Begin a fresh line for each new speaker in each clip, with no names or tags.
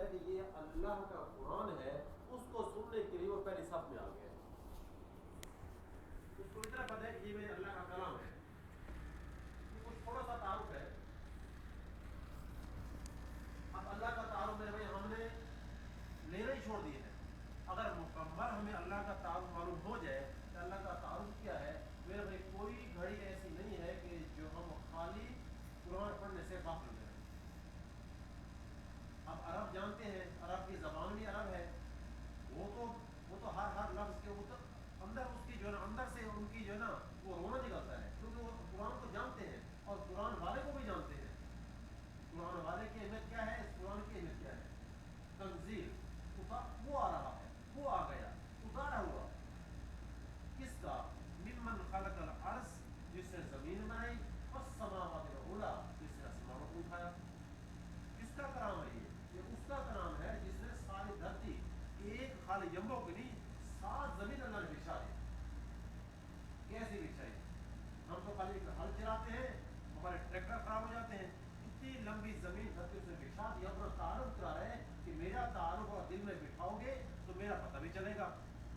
ہے کہ یہ اللہ کا قرآن ہے، اس کو سننے کے لیے وہ پہلی صف میں آ گیا. اس کو اتنا پتہ ہے کہ یہ میرے اللہ کا کلام ہے. یہ کچھ تھوڑا سا تعارف ہے. اب اللہ کا تعارف میرے بھائی ہم نے لینا ہی چھوڑ دیے ہیں. اگر مکمل ہمیں اللہ کا تعارف معلوم ہو جائے کہ اللہ کا تعارف کیا ہے، میرے بھائی کوئی گھڑی ایسی نہیں ہے کہ جو ہم خالی قرآن پڑھنے سے غافل ہو جائیں. اب عرب جانتے ہیں، عرب کی زبان بھی عرب ہے، وہ تو ہر لفظ کے اوپر اندر اس کی جو ہے نا، اندر سے ان کی جو ہے نا وہ رونا نکلتا ہے، کیونکہ وہ قرآن کو جانتے ہیں اور قرآن والے کو بھی جانتے ہیں. قرآن والے کی اہمیت کیا ہے، اس قرآن کی اہمیت کیا ہے. تنزیل وہ آ رہا ہے، وہ آ گیا، اتارا ہوا کس کا؟ ممن خلق الارض، جس نے زمین بنائی، والسماوات العلی، جس نے آسمانوں کو اٹھایا. کس کا کلام ہے یہ اس کا کلام ہے جس نے ساری دھرتی ایک خالی جمبو کی نہیں 7 زمین اللہ نے بچھا دی. کیسے بچھائی؟ ہم تو خالی ہل چلاتے ہیں، ہمارے ٹریکٹر خراب ہو جاتے ہیں. اتنی لمبی زمین دھرتی اس نے بچھا دی. اپنا تعارف کرا رہے ہیں کہ میرا تعارف اور دل میں بٹھاؤ گے تو میرا پتہ بھی چلے گا.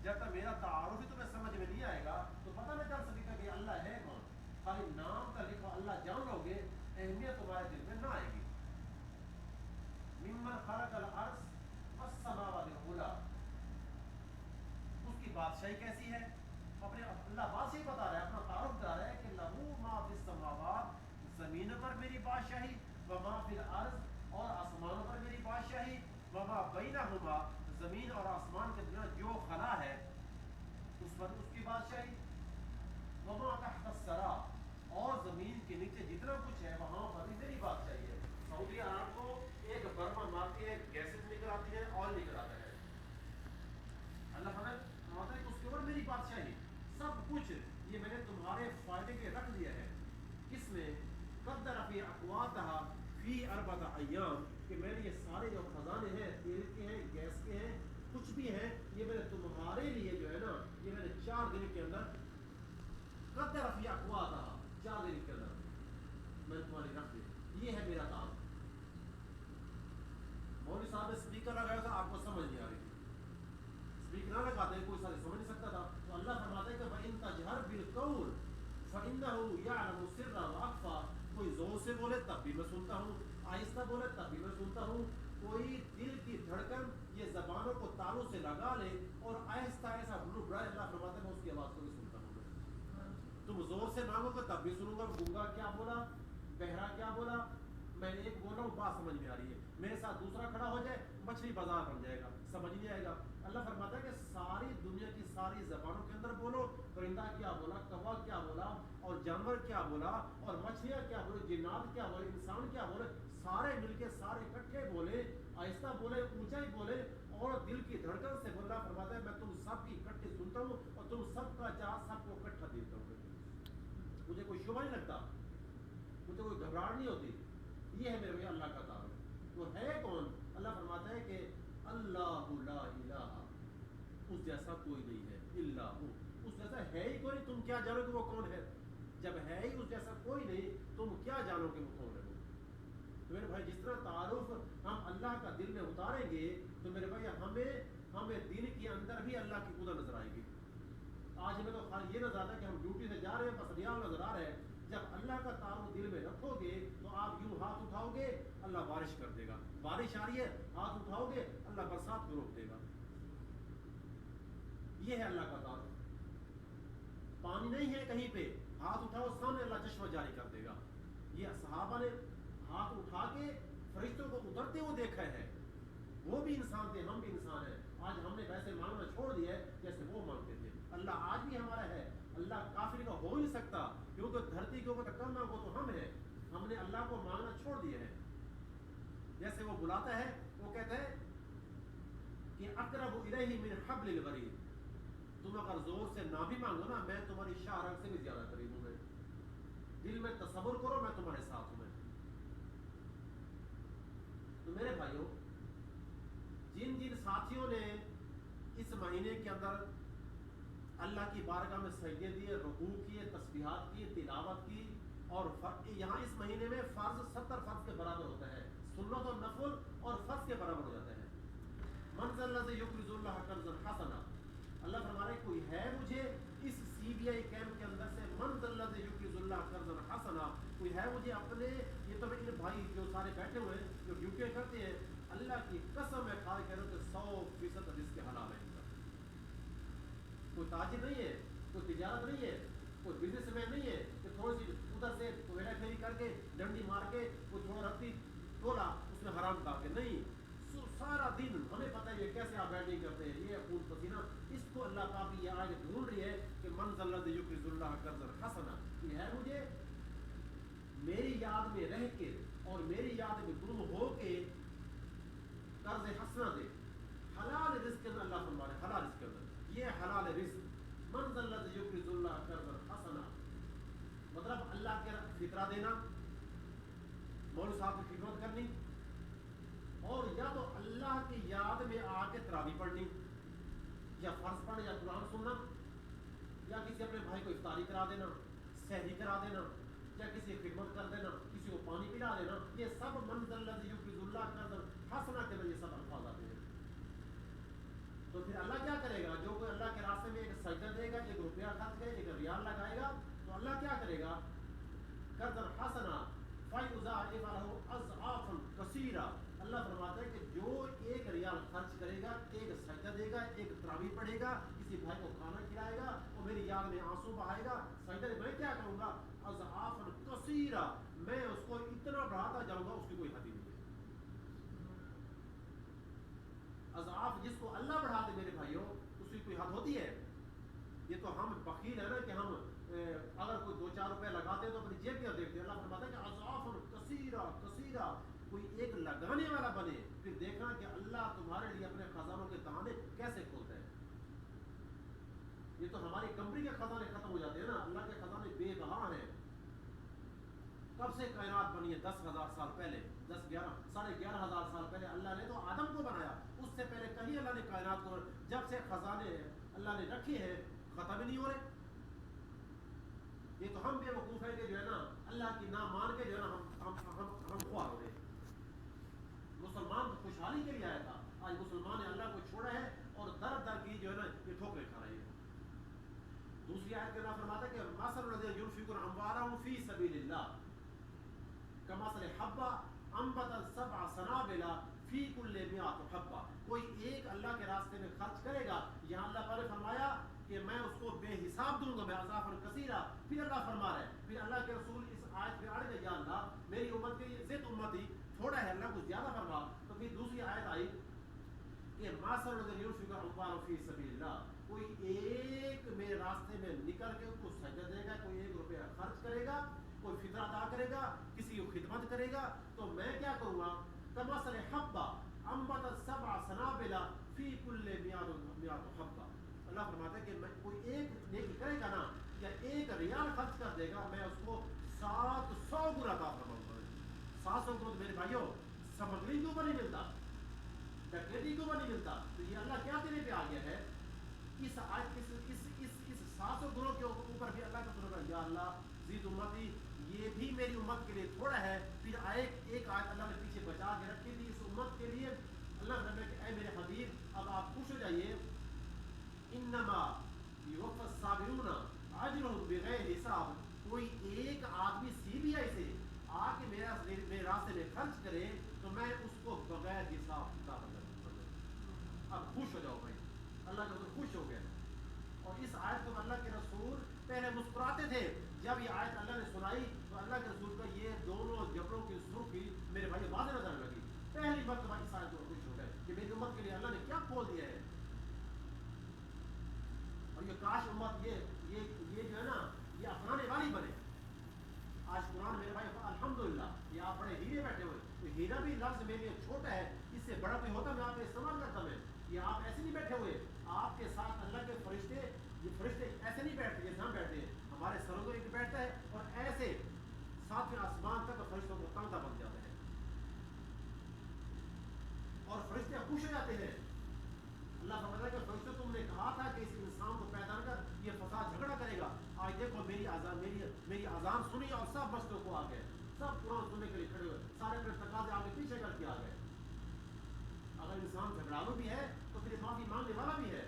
جب تک میرا تعارف ہی تمہیں سمجھ میں نہیں آئے گا تو پتہ نہیں چل سکے گا کہ اللہ ہے کون. خالی نام کا لکھا اللہ جان لو گے، اہمیت تمہارے دل میں نہ آئے گی. ممن خلق الارض والسماوات العلی، اس کی بادشاہی کیسی ہے؟ اپنے اللہ بادشاہی بتا رہا ہے، اپنا تعارف کرا رہا ہے کہ لہو ما فی السماوات، زمین پر میری بادشاہی، وما فی الارض، اور آسمانوں پر میری بادشاہی، وما بینہما، زمین اور آسمان کے درمیان جو خلا ہے اس پر اس کی بادشاہی، وما تحت الثری، اور زمین کے نیچے جتنا کچھ ہے وہاں پر بھی میری بادشاہی ہے. سعودی عرب کو ایک برما مارتی ہے، گیسز نکل آتی ہے، آئل نکل آتا ہے. اللہ فرماتا ہے کہ اس کے اوپر میری بادشاہی، سب کچھ یہ میں نے تمہارے فائدے کے رکھ دیا ہے. کس میں؟ قدر فی اقواتہا فی 4 ایام، کہ میں نے یہ سارے جو خزانے ہیں، تیل کے ہیں، گیس کے ہیں، کچھ بھی ہیں، یہ میں نے تمہارے لیے جو ہے نا یہ میں نے 4 دن کے اندر، قدر فی اقواتہا، 4 دن کے اندر میں نے تمہارے رکھ دیا. یہ ہے میرا کام. مولوی صاحب نے اسپیکر لگایا تھا، آپ کو سمجھ نہیں آ رہی تھی. اسپیکر نہ لگاتے کوئی سارے سمجھ نہیں سکتا تھا. تو اللہ فرماتا ہے کہ وَإِن تَجْهَرْ بِالْقَوْلِ فَإِنَّهُ يَعْلَمُ السِّرَّ وَأَخْفَى، کوئی زور سے بولے تب بھی میں سنتا ہوں، آہستہ بولے تب بھی میں سنتا ہوں. کوئی دل کی دھڑکن یہ زبانوں کو تالوں سے لگا لے اور آہستہ ایسا بڑھائے، اللہ فرماتا ہے میں اس کی آواز کو بھی سنتا ہوں. تم زور سے مانگو گے تب بھی سنوں گا. گونگا کیا بولا، بہرا کیا بولا، میں نے ایک بول رہا ہوں بات سمجھ میں آ رہی ہے، میرے ساتھ دوسرا کھڑا ہو جائے مچھلی بازار بن جائے گا، سمجھ نہیں آئے گا. اللہ فرماتا ہے کہ ساری دنیا کی ساری زبانوں کے اندر بولو، پرندہ کیا بولا، کوا کیا بولا، اور جانور کیا بولا، اور مچھلیاں کیا بولے، جنات کیا بولے، انسان کیا بولے، سارے مل کے سارے اکٹھے بولے، آہستہ بولے، اونچا ہی بولے، اور دل کی دھڑکن سے بولنا. فرماتا ہے میں تم سب کی اکٹھے سنتا ہوں اور تم سب کا چاہ سب کو اکٹھا دیتا ہوں. مجھے کوئی شبہ نہیں لگتا، مجھے کوئی گھبراہٹ نہیں ہوتی. یہ ہے میرے بھائی اللہ کا تعارف. وہ ہے کون؟ اللہ فرماتا ہے کہ اللہ لا الہ، اس جیسا کوئی نہیں ہے، الا ہو، اس جیسا ہے ہی کوئی نہیں. تم کیا جانو کہ وہ کون ہے؟ جب ہے ہی اس جیسا کوئی نہیں، تم کیا جانو کہ وہ کون ہے؟ تو میرے بھائی جس طرح تعارف ہم اللہ کا دل میں اتاریں گے تو میرے بھائی ہمیں دل کے اندر بھی اللہ کی قدرت نظر آئے گی. آج ہمیں تو خالی یہ نظر آتا ہے کہ ہم ڈیوٹی سے جا رہے ہیں، بس ریال نظر آ رہے ہیں. جب اللہ کا تعارف دل میں رکھو گے تو آپ یوں ہاتھ اٹھاؤ گے اللہ بارش کر دے گا. بارش آ رہی ہے، ہاتھ اٹھاؤ گے اللہ برسات کو روک دے گا. یہ ہے اللہ کا تعارف. پانی نہیں ہے کہیں پہ، ہاتھ اٹھاؤ سامنے اللہ چشمہ جاری کر دے گا. یہ صحابہ نے ہاتھ اٹھا کے فرشتوں کو اترتے ہوئے دیکھا ہے. وہ بھی انسان تھے، ہم بھی انسان ہیں. آج ہم نے ویسے مانگنا چھوڑ دیا ہے جیسے وہ مانگتے تھے. اللہ آج بھی ہمارا ہے. اللہ کافر کا ہو نہیں سکتا، کیونکہ دھرتی کے اوپر کم مانگو تو ہم ہیں. ہم نے اللہ کو مانگنا چھوڑ دیا ہے. جیسے وہ بلاتا ہے، وہ کہتا ہے کہ اقرب الیہ من حبل الورید، تم اگر زور سے نہ بھی مانگو نا، میں تمہاری شاہ رگ سے بھی زیادہ قریب ہوں. میں دل میں تصور کرو میں تمہارے ساتھ ہوں. تو میرے بھائیوں، جن ساتھیوں نے اس مہینے کے اندر اللہ کی بارگاہ میں سجدے دیے، رکوع کیے، تسبیحات کی، تلاوت کی، اور یہاں اس مہینے میں فرض 70 فرض کے برابر ہوتا ہے. سنت اور نفل اور فرض کے برابر ہو جاتا ہے. من ذا الذی یقرض اللہ قرضا حسنا، اللہ فرما رہے کوئی ہے مجھے اس سی بی آئی کیمپ کے اندر سے، من ذا الذی یقرض اللہ قرضا حسنا، کوئی ہے مجھے اپنے، یہ تو ان بھائی جو سارے بیٹھے ہوئے ہیں جو ڈیوٹیاں کرتے ہیں، اللہ کی قسم ہے کھا کے کہہ رہے ہو کہ 100% رزق حلال ہے ان کا، کوئی تاجر نہیں ہے، کوئی تجارت نہیں ہے، کوئی بزنس مین نہیں ہے کہ تھوڑی سی ادھر سے ہیرا پھیری کر کے ڈنڈی مار کے کوئی تھوڑا رکھتی تولا اس میں حرام کھا کے، نہیں، سارا دن ہمیں پتہ ہے کیسے آپ بیٹنگ کرتے ہیں، یہ خون پسینہ، اس کو اللہ تعالیٰ کی یہ آیت ڈھونڈ رہی ہے کہ من ذا الذی یقرض اللہ قرضا حسنا، یہ ہے مجھے میری یاد میں رہ کے اور میری یاد میں گم ہو کے قرض حسنا دے، حلال رزق کے اندر اللہ فرما رہے حلال رزق کے اندر، یہ حلال رزق، من ذا الذی یقرض اللہ قرضا حسنا، مطلب اللہ کے فطرہ دینا، مولوی صاحب کی خدمت کرنی، اور یا تو اللہ کی یاد میں آ کے تراویح پڑھنی، یا فرض پڑھنا، یا قرآن سننا، یا کسی اپنے بھائی کو افطاری کرا دینا، سحری کرا دینا، یا کسی کی خدمت کر دینا، کسی کو پانی پلا دینا، یہ سب من ذا الذی یقرض اللہ قرضا حسنا کے اندر یہ سب الفاظ آتے ہیں۔ تو پھر اللہ کیا کرے گا؟ جو کوئی اللہ کے راستے میں ایک سجدہ دے گا، ایک روپیہ خرچ کرے، ایک ریال لگائے گا، تو اللہ کیا کرے گا؟ قرضا حسنا فیضاعف لہ اضعافا کثیرا، اللہ فرماتا ہے کہ جو ایک ریال خرچ کرے گا، ایک سجدہ دے گا، ایک تراویح پڑھے گا، کسی بھائی کو کھانا کھلائے گا اور میری یاد میں آنسو بہائے گا، سجدہ میں کیا کروں گا؟ اضعافا کثیرا، میں اس کو اتنا بڑھاتا جاؤں گا اس کی کوئی حد ہی نہیں ہے۔ اضعاف جس کو اللہ بڑھا دے میرے بھائیوں، اس کی کوئی حد ہوتی ہے؟ یہ تو ہم بخیل ہے نا کہ ہم اگر کوئی 2-4 روپے لگاتے ہیں تو اپنی جیب کیا دیکھتے ہیں، اللہ فرماتا ہے کہ اضعافا کثیرا کثیرا، کوئی ایک لگانے والا بنے، پھر دیکھنا کہ اللہ تمہارے لیے اپنے خزانوں کے دہانے کیسے کھولتا ہے۔ یہ تو ہماری کمپنی کے خزانے ختم ہو جاتے ہیں نا، اللہ کے خزانے بے بہا ہیں۔ کب سے کائنات بنی ہے؟ 10,000 سال پہلے، 11,500 سال پہلے اللہ نے تو آدم کو بنایا، اس سے پہلے کہیں اللہ نے کائنات کو، جب سے خزانے اللہ نے رکھے ہیں ختم ہی نہیں ہو رہے۔ یہ تو ہم بے وقوف ہیں کہ جو ہے نا اللہ کی نہ مان کے جو ہے نا ہم خوار ہو رہے ہیں۔ مسلمان تو خوشحالی کے لیے آیا تھا، آج مسلمان نے اللہ کو چھوڑا ہے اور در در کی جو ہے نا یہ ٹھوکریں کھا رہے ہیں۔ دوسری آیت کے اللہ فرماتا ہے کہ مثل الذین ينفقون اموالهم فی سبیل اللہ کمثل حبۃ انبتت سبع سنابل فی کل مئۃ حبۃ، کوئی ایک اللہ کے راستے میں خرچ کرے گا، یہاں اللہ تعالیٰ نے فرمایا کہ میں اس کو بے حساب دوں گا، میں اضافا کثیرا، پھر اللہ فرما رہا ہے، پھر اللہ کے رسول اس آیت میں اڑ گئے، یا اللہ میری امت کے لیے زد امتی تھوڑا ہے، اللہ کو زیادہ فرما، تو پھر دوسری آیت آئی کہ مثل الذین ينفقون اموالهم فی سبیل اللہ، کوئی ایک میرے راستے میں نکل کے اس کو سجدہ دے گا، کوئی 1 روپیہ خرچ کرے گا، کوئی فطرہ ادا کرے گا، کسی کی خدمت کرے گا، تو میں کیا کروں گا؟ کمثل حبۃ انبتت سبع سنابل فی کل مئۃ حبۃ، اللہ فرماتا ہے کہ میں کوئی ایک نیکی کرے گا نا، یا 1 ریال خرچ کر دے گا، میں اس کو 700 گنا عطا فرماؤں گا۔ 700 گنا تو میرے بھائیوں سمگری کے اوپر نہیں ملتا، ڈکیتی کے اوپر نہیں ملتا، تو یہ اللہ کیا دینے پہ آ گیا ہے؟ اس 700 گنوں کے اوپر بھی اللہ کا سنگا، یا اللہ زید امتی، یہ بھی میری امت کے لیے تھوڑا ہے۔ پھر ایک آیت اللہ نے پیچھے بچا کے رکھی تھی اس امت کے لیے، اللہ نے کہ اے میرے حبیب اب آپ خوش ہو جائیے، انما یوفی الصابرون اجرهم بغیر حساب، کوئی ایک آدمی سی بی آئی سے آ کے میرے راستے میں خرچ کرے تو میں اس کو بغیر حساب کتاب کروں گا۔ اب خوش ہو جاؤ بھائی، اللہ کے خوش ہو گئے۔ اور اس آیت کو اللہ کے رسول پہلے مسکراتے تھے، جب یہ آیت اللہ نے سنائی تو اللہ کے رسول کا یہ دونوں جبڑوں کی سرخی میرے بھائی واضح نظر لگی، پہلی مرتبہ اس آیت کو خوش ہو گئے کہ میری امت کے لیے اللہ نے کیا کھول دیا ہے۔ اور یہ کاش امت یہ جو ہے نا یہ اپنانے والی بنے۔ آج قرآن میرے بھائی الحمدللہ یہ آپ بڑے ہیرے بیٹھے ہوئے، تو ہیرا بھی لفظ میرے لیے چھوٹا ہے، اس سے بڑا کوئی ہوتا میں آپ کا استعمال کرتا میں، یہ آپ ایسے نہیں بیٹھے ہوئے، آپ کے ساتھ اللہ کے فرشتے، یہ فرشتے ایسے نہیں بیٹھتے جیسے ہم بیٹھتے ہیں، ہمارے سروں کو ایک بیٹھتا ہے اور ایسے 7ویں آسمان تک فرشتوں کو تانتا بن جاتا ہے اور فرشتے خوش ہو جاتے ہیں۔ اللہ فرماتا ہے کہ فرشتوں تم نے کہا تھا کہ اس انسان کو پیدا کر یہ فساد جھگڑا کرے گا، آج دیکھو میری اذان سنی اور سب مسجدوں کو آ گئے، سب قرآن سننے کے لیے کھڑے ہوئے، سارے اپنے تقاضے آگے پیچھے کر کے آ گئے۔ اگر انسان جھگڑالو بھی ہے تو پھر معافی مانگنے والا بھی ہے.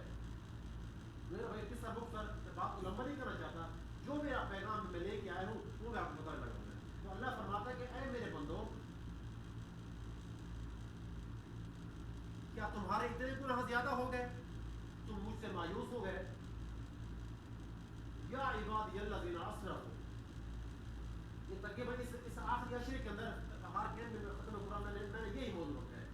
میرا بھائی قصہ مختصر بات کو لمبا نہیں کرنا چاہتا. جو میرا پیغام میں لے کے آیا ہوں وہ میں آپ کو بتانے لگا ہوں. تو اللہ فرماتا ہے کہ اے میرے بندو کیا تمہارے اتنے گناہ زیادہ ہو گئے تم مجھ سے مایوس ہو گئے؟ یا عبادی الذین اسرفوا، یہ تقریباً اس آخری اشرے کے اندر ہر کلمے میں ختم قرآن میں نے یہی موضوع رکھا ہے.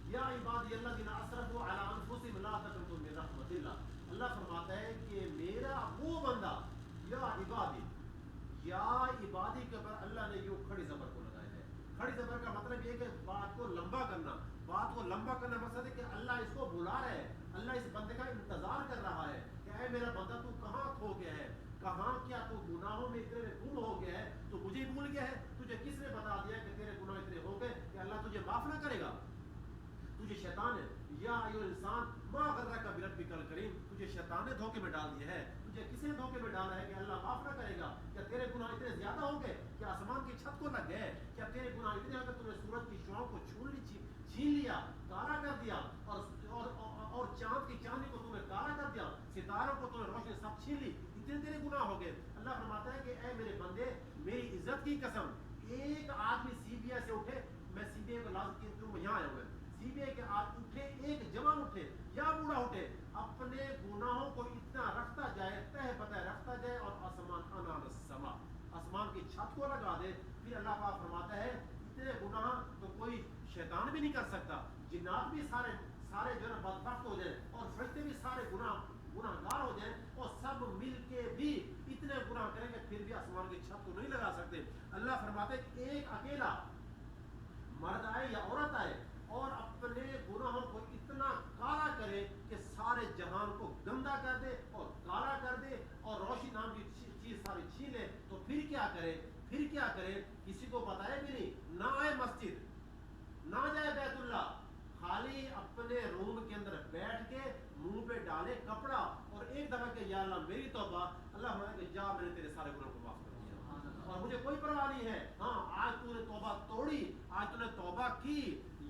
یا عبادی الذین اسرفوا علی انفسہم لا تقنطوا من رحمت اللہ. اللہ فرماتا ہے کہ میرا وہ بندہ، یا عبادی، یا عبادی کے اوپر اللہ نے یوں کھڑی زبر کو لگایا ہے. کھڑی زبر کا مطلب یہ کہ بات کو لمبا کرنا. بات کو لمبا کرنا مقصد ہے کہ اللہ اس کو بلا رہا ہے، اللہ اس بندے کا انتظار کر رہا ہے کہ اے میرا بندہ تو کہاں کھو گیا ہے، کہاں کیا تو گناہوں میں اتنے گم ہو گیا ہے، تو مجھے بھول گیا ہے. تجھے کس نے بتا دیا کہ تیرے گناہ اتنے ہو گئے کہ اللہ تجھے معاف نہ کرے گا؟ تجھے شیطان ہے. یا ایھا الانسان ما غرک بربک الکریم، تجھے شیطان نے دھوکے میں ڈال دیا ہے. تجھے کس نے دھوکے میں ڈالا ہے کہ اللہ معاف نہ کرے گا؟ کیا تیرے گناہ اتنے زیادہ ہو گئے؟ کیا آسمان کی چھت کو لگ گئے؟ کیا تیرے گناہ اتنے ہو گئے تم نے سورج کی شعاؤں کو چھین لیا، کالا کر دیا، اور چاند کی چاندنی کو تم نے کالا کر دیا، ستاروں کو تم نے روشنی سب چھین لی؟ اتنے تیرے گناہ ہو گئے. اللہ فرماتا ہے کہ اے میرے بندے میری عزت کی قسم، ایک آدمی سی بی آئی سے اٹھے، میں سی بی آئی کو لازم کیوں یہاں آیا ہوا ہے، سی بی آئی کے اٹھے، ایک جوان اٹھے یا بوڑھا اٹھے، اپنے گناہوں کو اتنا رکھتا جائے، تہ بتہ رکھتا جائے، اور آسمان انال السما، آسمان کی چھت کو لگا دے. پھر اللہ پاک فرماتا ہے اتنے گناہ تو کوئی شیطان بھی نہیں کر سکتا. جنات بھی سارے جو ہے بدبخت ہو جائیں، اور فرشتے بھی سارے گناہگار ہو جائیں، اور سب مل کے بھی اتنے گناہ کریں گے پھر بھی آسمان کی چھت کو نہیں لگا سکتے. اللہ فرماتے ہیں کہ ایک اکیلا مرد آئے یا عورت آئے اور اپنے گناہوں کو اتنا کالا کرے کہ سارے جہان کو گندا کر دے اور کالا کر دے اور روشنی نام کی چیز ساری چھین لے، تو پھر کیا کرے؟ کسی کو بتائے بھی نہیں، نہ آئے مسجد، نہ جائے بیت اللہ، خالی اپنے روم کے اندر بیٹھ کے منہ پہ ڈالے کپڑا اور ایک دفعہ کہ یا اللہ میری توبہ. اللہ فرمائے کہ جا میں نے تیرے سارے گناہوں کو معاف کر دیا اور مجھے کوئی پرواہ نہیں ہے. ہاں آج تو نے توبہ توڑی، آج تو نے توبہ کی.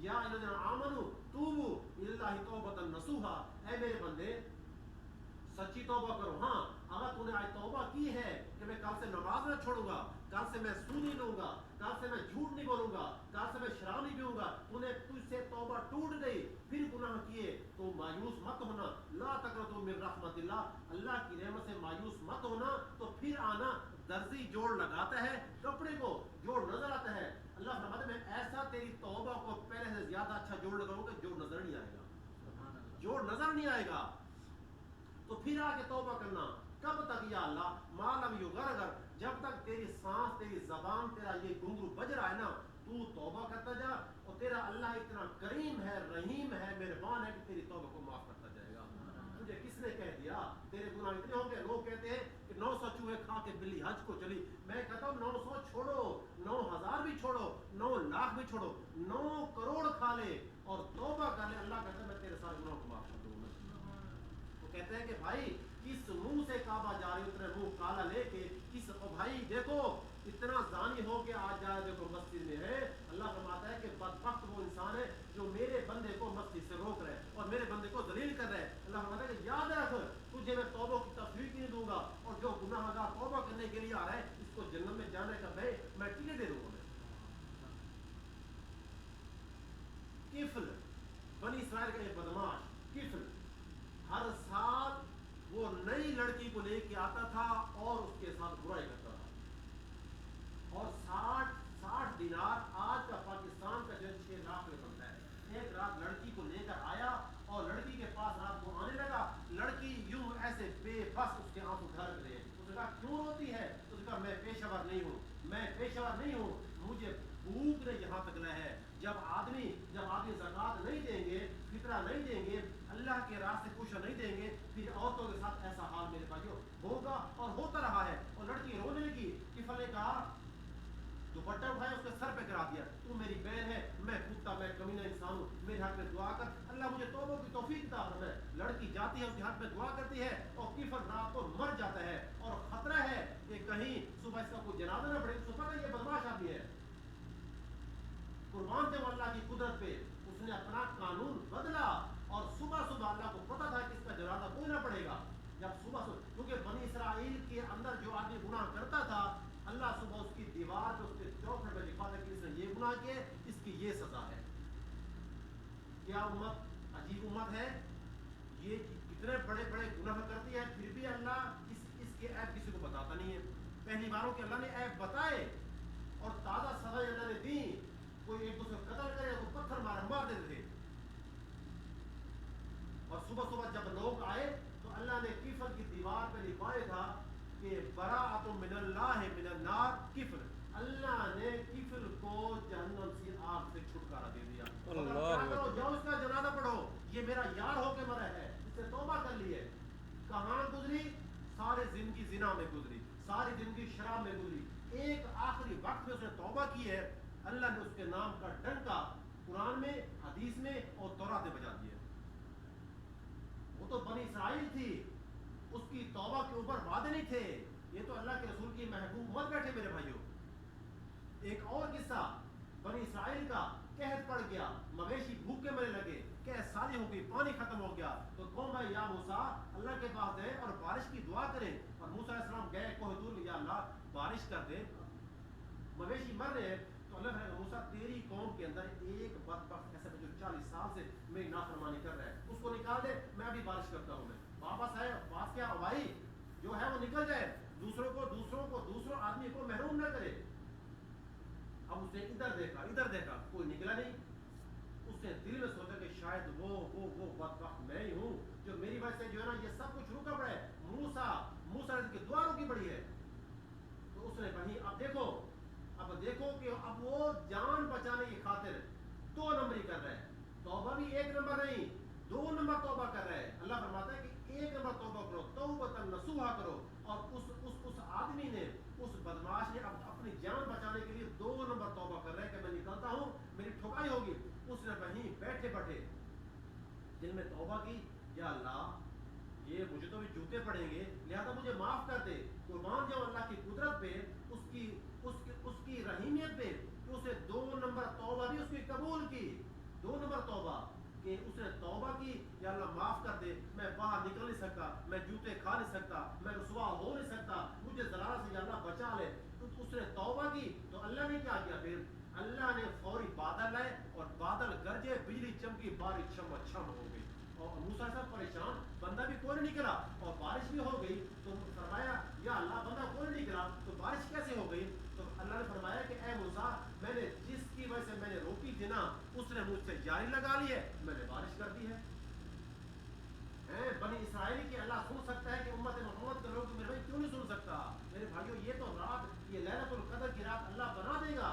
یا الذین آمنوا توبوا الی اللہ توبۃ نصوحا، اے میرے بندے سچی توبہ کرو. ہاں اگر تو نے آج توبہ کی ہے کہ میں کل سے نماز نہ چھوڑوں گا، کل سے میں سود نہیں لوں گا، کل سے میں جھوٹ نہیں بولوں گا، کل سے میں شراب نہیں پیوں گا، تو نے تجھ سے توبہ ٹوٹ گئی، پھر گناہ کیے، تو مایوس مت ہونا. لا تقنطوا من رحمت اللہ، اللہ کی رحمت سے مایوس مت ہونا. تو پھر آنا درزی جوڑ لگاتا ہے، کپڑے کو جوڑ نظر آتا ہے. اللہ فرماتا ہے میں ایسا تیری توبہ کو پہلے سے زیادہ اچھا جوڑ لگاؤں گا، جوڑ نظر نہیں آئے گا، جوڑ نظر نہیں آئے گا. تو پھر آ کے توبہ کرنا. کب تک یا اللہ؟ ما لم یغرغر، جب تک تیری سانس، تیری زبان، تیرا یہ گھنگرو بج رہا ہے نا، تو توبہ کرتا جا. اور تیرا اللہ اتنا کریم ہے، رحیم ہے، مہربان ہے کہ تیری توبہ کو معاف کرتا جائے گا. تجھے کس نے کہہ دیا تیرے گناہ اتنے ہو گئے؟ لوگ کہتے ہیں کہ 900 چوہے کھا کے بلی حج کو چلی. میں کہتا ہوں 900 چھوڑو، 9000 بھی چھوڑو، 9 لاکھ بھی چھوڑو، 9 کروڑ کھا لے اور توبہ کر لے، اللہ کہتا ہے میں تیرے سارے گناہوں کو معاف کر دوں گا. وہ کہتے ہیں کہ بھائی کس منہ سے کعبہ جا رہی، اتنے منہ کالا لے کے کس، او بھائی دیکھو اتنا زانی ہو کے آج جائے دیکھو مسجد میں ہے. اللہ فرماتا ہے کہ بدبخت وہ انسان ہے جو میرے بندے کو مسجد سے روک رہے اور میرے بندے کو ذلیل کر رہے. اللہ فرماتا ہے کہ یاد رکھ تجھے میں توبہ کی تفریح نہیں دوں گا، اور جو گناہ گار توبہ کرنے کے لیے آ رہا ہے اس کو جنت میں جانے کا میں ٹکٹ دے دوں گا. کفل بنی اسرائیل کا ایک بدماش کفل ہر سال وہ نئی لڑکی کو لے کے آتا تھا اور اس کے ساتھ برائی کرتا تھا. اور 60 دینار آج کا پاکستان کا جو 6 لاکھ میں بنتا ہے. ایک رات لڑکی کو لے کر آیا اور لڑکی کے پاس رات کو آنے لگا. لڑکی یوں ایسے بے بس اس کے آنسو ڈھرک رہے. اس نے کہا کیوں روتی ہے؟ اس نے کہا میں پیشہ ور نہیں ہوں، مجھے بھوک نے یہاں تک لے ہے. جب آدمی زکوٰۃ نہیں دیں گے، فطرہ نہیں دیں گے، اللہ کے راستے کچھ نہیں دیں گے، پھر عورتوں کے ساتھ ایسا حال میرے بھائیوں ہوگا اور ہوتا رہا ہے. اور لڑکی رونے لگی. کفل نے کہا دوپٹہ اٹھایا اس کے سر پہ کرا دیا، تو میری بہن ہے، میں کتا، میں کمینہ انسان ہوں، میرے حق میں دعا کر، اللہ مجھے توبہ کی توفیق عطا فرمائے. لڑکی جاتی ہے اس کے حق میں دعا کرتی ہے اور کفل رات کو مر جاتا ہے. اور خطرہ ہے کہ کہیں صبح اس کا کوئی جنازہ نہ پڑے. اس کو پتہ یہ بدماش آدمی ہے، قربان تھے وہ اللہ کی قدرت پہ. اس نے اپنا قانون بدلا اور صبح صبح اللہ کو پتہ تھا کہ اس کا جنازہ کوئی نہ پڑے گا. جب صبح کیونکہ بنی اسرائیل کے اندر جو آدمی گناہ کرتا تھا اللہ صبح اس کی دیوار پہ اس کے چوکھٹ پہ لکھا تھا کہ اس نے یہ گناہ کیے اس کی یہ سزا ہے. کیا امت عجیب امت ہے, یہ اتنے بڑے بڑے گناہ کرتی ہے پھر بھی اللہ اس کے عیب کسی کو بتاتا نہیں ہے. پہلی باروں کے اللہ نے عیب بتائے اور تازہ سزا اللہ نے دی. کوئی ایک دوسرے کو قتل کرے تو پتھر مار دیتے تھے. اور صبح صبح جب لوگ آئے تو اللہ نے کفر کی دیوار پہ لکھوایا تھا کہ براءۃ من اللہ من النار کفر. اللہ نے کفر کو جہنم کی آگ سے چھٹکارا دے دیا. کرو جاؤ اس کا جنازہ پڑھو, یہ میرا یار ہو کے مرا ہے, اس سے توبہ کر لی ہے. کہاں گزری؟ سارے زندگی زنا میں گزری, ساری زندگی شراب میں گزری. ایک آخری وقت میں اس نے توبہ کی ہے, اللہ نے اس کے نام کا ڈنکا قرآن میں حدیث میں اور تورات میں بجا دیا. وہ تو بنی اسرائیل تھی, اس کی توبہ کے اوپر وعدے نہیں تھے. یہ تو اللہ کے رسول کی محبوب مت بیٹھے میرے بھائیوں. ایک اور قصہ بنی اسرائیل کا, قحط پڑ گیا, مویشی بھوکے مرنے لگے, قحط ساری ہو گئی, پانی ختم ہو گیا. تو قوم بھائی یا موسیٰ اللہ کے پاس گئے اور بارش کی دعا کریں. اور موسیٰ علیہ السلام گئے کوہ طور, یا اللہ بارش کر دے, مویشی مر رہے. تو اللہ نے موسیٰ تیری قوم کے اندر ایک بدبخت ایسا جو 40 سال سے میری نافرمانی کر رہا ہے, اس کو نکال دے, میں ابھی بارش کرتا ہوں. میں واپس آئے, بات کیا بھائی جو ہے وہ نکل جائے, دوسروں آدمی کو محروم نہ کرے. اب اس نے ادھر دیکھا کوئی نکلا نہیں. اس نے دل میں سوچا کہ شاید وہ بدبخت میں ہی ہوں جو میری وجہ سے جو ہے نا یہ سب کچھ رکا پڑا ہے. موسیٰ کی دعا رکی پڑی ہے. تو اس نے کہی اب دیکھو کہ اب وہ جان بچانے کی خاطر 2 نمبری کر رہا ہے. توبہ بھی 1 نمبر نہیں 2 نمبر توبہ کر رہا ہے. اللہ فرماتا ہے کہ 1 نمبر توبہ کرو, توبۃ نصوحا کرو. اور اس آدمی نے, اس بدماش نے اپنی جان بچانے کے لیے 2 نمبر توبہ کر رہا ہے کہ میں نکلتا ہوں, میری ٹھکائی ہوگی. اس نے وہیں بیٹھے دل میں توبہ کی, یا اللہ یہ مجھے تو بھی جوتے پڑیں گے, لہذا مجھے معاف کر دے. قربان جاؤ اللہ کی قدرت پہ, اس کی رحیمیت پہ. اس نے 2 نمبر توبہ بھی اس کی قبول کی. 2 نمبر توبہ کہ اس نے توبہ کی, یا اللہ معاف کر دے, میں باہر نکل نہیں سکتا, میں جوتے کھا نہیں سکتا, میں رسوا ہو نہیں سکتا, مجھے ضلال سے یا اللہ بچا لے. تو اس نے توبہ کی. تو اللہ نے کیا کیا پھر؟ اللہ نے فوری بادل لائے اور بادل گرجے, بجلی چمکی, بارش چھم ہو گئی. اور موسیٰ صاحب پریشان, بندہ بھی کوئی نہیں نکلا اور بارش بھی ہو گئی. تو فرمایا یا اللہ بندہ کوئی نہیں نکلا تو بارش کیسے ہو گئی؟ تو اللہ نے فرمایا کہ اے موسیٰ, میں نے جس کی وجہ سے میں نے روکی تھی نا, اس نے مجھ سے جاری لگا لی ہے, میں نے بارش کر دی ہے. بنی اسرائیل کی اللہ سن سکتا ہے کہ امت محمد کے لوگ میرے بھائی کیوں نہیں سن سکتا؟ میرے بھائیوں یہ تو رات, یہ لیلۃ القدر کی رات اللہ بنا دے گا.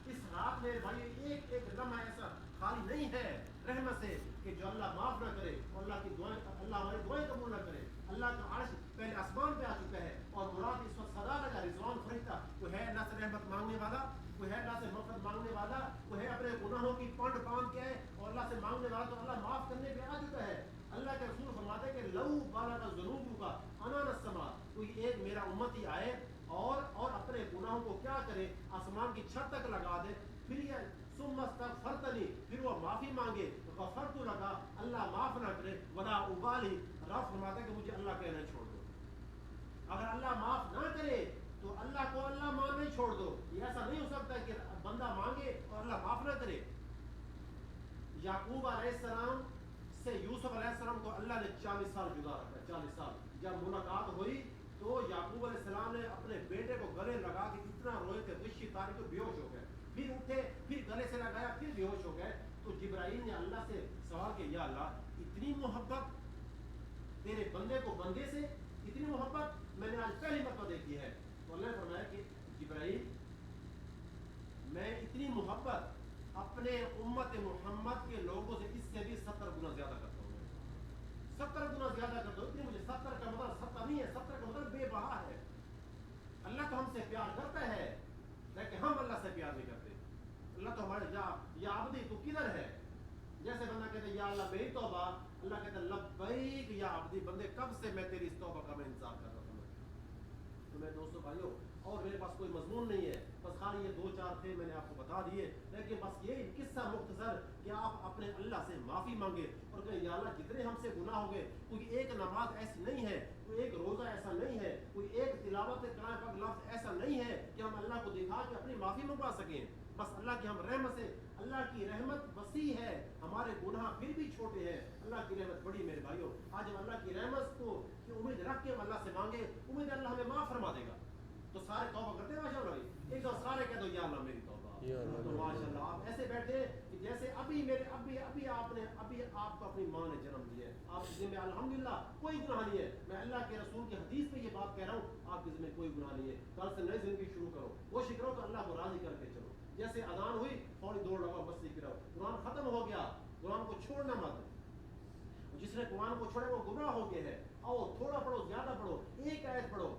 اس رات میرے بھائی ایک لمحہ ایسا خالی نہیں ہے رحمت سے کہ جو اللہ معاف نہ کرے اور اللہ کی دعائیں, اللہ ہماری دعائیں قبول نہ کرے. اللہ کا عرش پہلے آسمان پہ آ چکا ہے اور مراد اس وقت صدا لگا, رضوان فرشتہ. کوئی ہے اللہ سے رحمت مانگنے والا, کوئی ہے اللہ سے مغفرت مانگنے والا, کوئی ہے اپنے گناہوں کی پانڈ باندھ کے اور اللہ سے مانگنے والا, تو اللہ معاف کرنے پہ آ چکا ہے. اللہ کے رسول فرماتے ہیں کہ لو بالغ ذنوبک عنان السماء, کوئی ایک میرا امتی آئے اور اپنے گناہوں کو کیا کرے, آسمان کی چھت تک لگا دے, پھر یہ ثم استغفرتنی, پھر وہ معافی مانگے, غفرت لگا, اللہ معاف نہ کرے, ولا ابالی, رب فرماتا ہے کہ مجھے اللہ کہنا چھوڑ دو. اگر اللہ معاف نہ کرے تو اللہ کو اللہ مان نہیں چھوڑ دو. یہ ایسا نہیں ہو سکتا کہ بندہ مانگے اور اللہ معاف نہ کرے. یعقوب علیہ السلام سے یوسف علیہ السلام کو اللہ نے 40 سال جدا رکھا. 40 سال جب ملاقات ہوئی تو یعقوب علیہ السلام نے اپنے بیٹے کو گلے لگا کے اتنا روئے کہ غشی تاری کو بیہوش ہو گئے. پھر اٹھے, پھر گلے سے لگایا, پھر بیہوش ہو گئے. تو جبرائیل نے اللہ سے سوال کیا, یا اللہ اتنی محبت تیرے بندے کو بندے سے, اتنی محبت میں نے آج پہلی مرتبہ دیکھی ہے. تو اللہ نے فرمایا کہ جبرائیل, میں اتنی محبت اپنے امت محمد کے لوگوں سے اس سے بھی 70 گنا زیادہ کرتا ہوں. 70 گنا زیادہ کرتا ہوں. اتنی مجھے 70 کا مطلب 70 نہیں ہے, 70 کا مطلب بے بہا ہے. اللہ تو ہم سے پیار کرتا ہے لیکن ہم اللہ سے پیار نہیں کرتے. اللہ تو ہمارے یا عبدی تو کدھر ہے, جیسے بندہ کہتے یا اللہ میری توبہ, اللہ کہتا لبیک یا عبدی, بندے کب سے میں تیری اس توبہ کا میں انتظار کر رہا ہوں. تو میرے دوستو بھائیو, اور میرے پاس کوئی مضمون نہیں ہے بس خالی یہ 2-4 تھے میں نے آپ کو بتا دیے، لیکن بس یہ قصہ مختصر کہ آپ اپنے اللہ سے معافی مانگے اور کہ یا اللہ جتنے ہم سے گناہ ہو گئے، کوئی ایک نماز ایسی نہیں ہے، کوئی ایک روزہ ایسا نہیں ہے، کوئی ایک تلاوت کلام پاک لفظ ایسا نہیں ہے کہ ہم اللہ کو دکھا کے اپنی معافی منگوا سکیں۔ بس اللہ کی ہم رحمت سے، اللہ کی رحمت وسیع ہے، ہمارے گناہ پھر بھی چھوٹے ہیں، اللہ کی رحمت بڑی میرے بھائیوں۔ آج ہم اللہ کی رحمت کو کی امید رکھ کے ہم اللہ سے مانگے، امید ہے اللہ ہمیں معاف فرما دے گا۔ تو سارے توبہ کرتے ہیں ماشاء اللہ، ایک دو سارے کہہ دو یا اللہ میری توبہ۔ تو ماشاء اللہ آپ ایسے بیٹھے کہ جیسے ابھی آپ کو اپنی ماں نے جنم دیا ہے، آپ کے ذمہ الحمدللہ کوئی گناہ نہیں ہے۔ میں اللہ کے رسول کی حدیث میں یہ بات کہہ رہا ہوں، آپ کے ذمہ کوئی گناہ نہیں ہے۔ کل سے نئی زندگی شروع کرو، کوشش کرو تو اللہ کو راضی کر کے چلو۔ جیسے اذان ہوئی فوری دوڑ لگاؤ، بس سیکھ رہو، قرآن ختم ہو گیا، قرآن کو چھوڑنا مت۔ جس نے قرآن کو چھوڑے وہ گمراہ ہو گیا ہے۔ آؤ تھوڑا پڑھو، زیادہ پڑھو، ایک آیت پڑھو،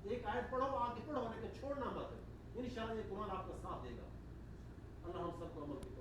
ایک آیت پڑھو آگے پڑھو، لیکن چھوڑنا مت۔ انشاءاللہ یہ قرآن آپ کا ساتھ دے گا۔ اللہ ہم سب کو عمل کی